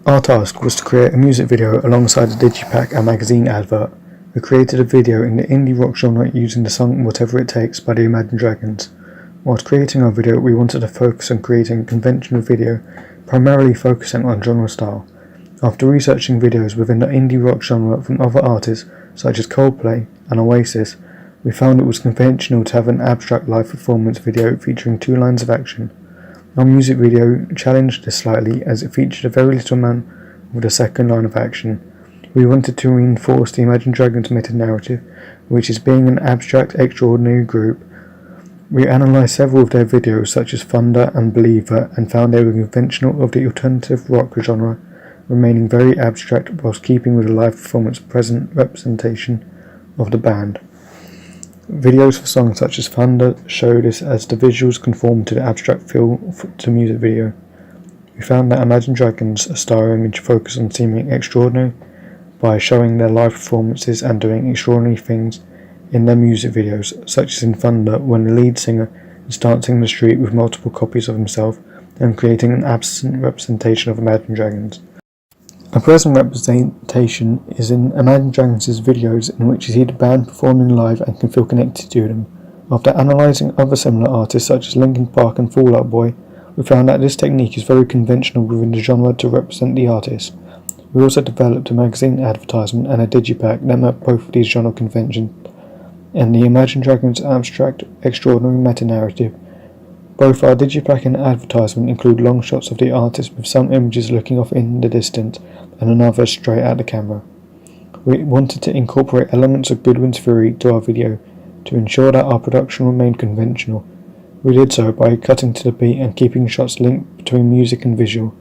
Our task was to create a music video alongside a digipack and magazine advert. We created a video in the indie rock genre using the song Whatever It Takes by the Imagine Dragons. Whilst creating our video, we wanted to focus on creating a conventional video, primarily focusing on genre style. After researching videos within the indie rock genre from other artists such as Coldplay and Oasis, we found it was conventional to have an abstract live performance video featuring 2 lines of action. Our music video challenged this slightly as it featured a very little amount of the second line of action. We wanted to reinforce the Imagine Dragons meta-narrative, which is being an abstract, extraordinary group. We analysed several of their videos such as Thunder and Believer and found they were conventional of the alternative rock genre, remaining very abstract whilst keeping with the live performance present representation of the band. Videos for songs such as Thunder show this as the visuals conform to the abstract feel to music video. We found that Imagine Dragons' star image focused on seeming extraordinary by showing their live performances and doing extraordinary things in their music videos, such as in Thunder when the lead singer is dancing in the street with multiple copies of himself and creating an absent representation of Imagine Dragons. A present representation is in Imagine Dragons' videos in which you see the band performing live and can feel connected to them. After analysing other similar artists such as Linkin Park and Fall Out Boy, we found that this technique is very conventional within the genre to represent the artist. We also developed a magazine advertisement and a digipack that met both of these genre conventions and the Imagine Dragons abstract, extraordinary meta-narrative. Both our digipack and advertisement include long shots of the artist with some images looking off in the distance and another straight at the camera. We wanted to incorporate elements of Goodwin's theory to our video to ensure that our production remained conventional. We did so by cutting to the beat and keeping shots linked between music and visual.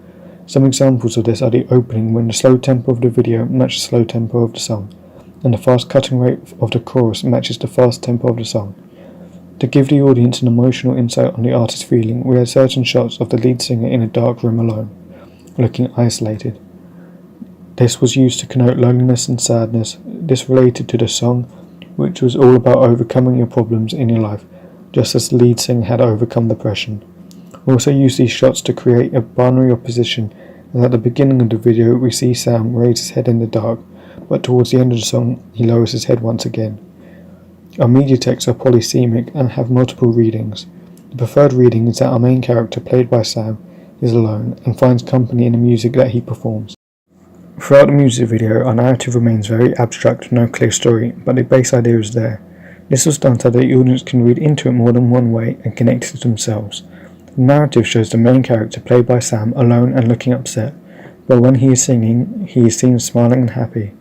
Some examples of this are the opening when the slow tempo of the video matches the slow tempo of the song, and the fast cutting rate of the chorus matches the fast tempo of the song. To give the audience an emotional insight on the artist's feeling, we had certain shots of the lead singer in a dark room alone, looking isolated. This was used to connote loneliness and sadness. This related to the song, which was all about overcoming your problems in your life, just as the lead singer had overcome depression. We also used these shots to create a binary opposition, and at the beginning of the video we see Sam raise his head in the dark, but towards the end of the song he lowers his head once again. Our media texts are polysemic and have multiple readings. The preferred reading is that our main character, played by Sam, is alone and finds company in the music that he performs. Throughout the music video, our narrative remains very abstract with no clear story, but the base idea is there. This was done so that the audience can read into it more than one way and connect it to themselves. The narrative shows the main character, played by Sam, alone and looking upset, but when he is singing, he is seen smiling and happy.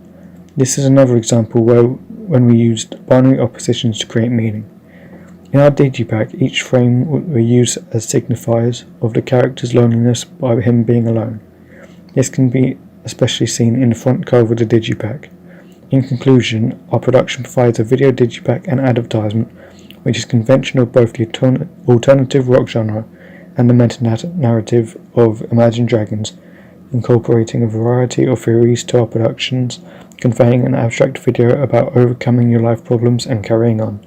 This is another example when we used binary oppositions to create meaning. In our digipack, each frame we use as signifiers of the character's loneliness by him being alone. This can be especially seen in the front cover of the digipack. In conclusion, our production provides a video digipack and advertisement which is conventional of both the alternative rock genre and the meta-narrative of Imagine Dragons, incorporating a variety of theories to our productions, conveying an abstract video about overcoming your life problems and carrying on.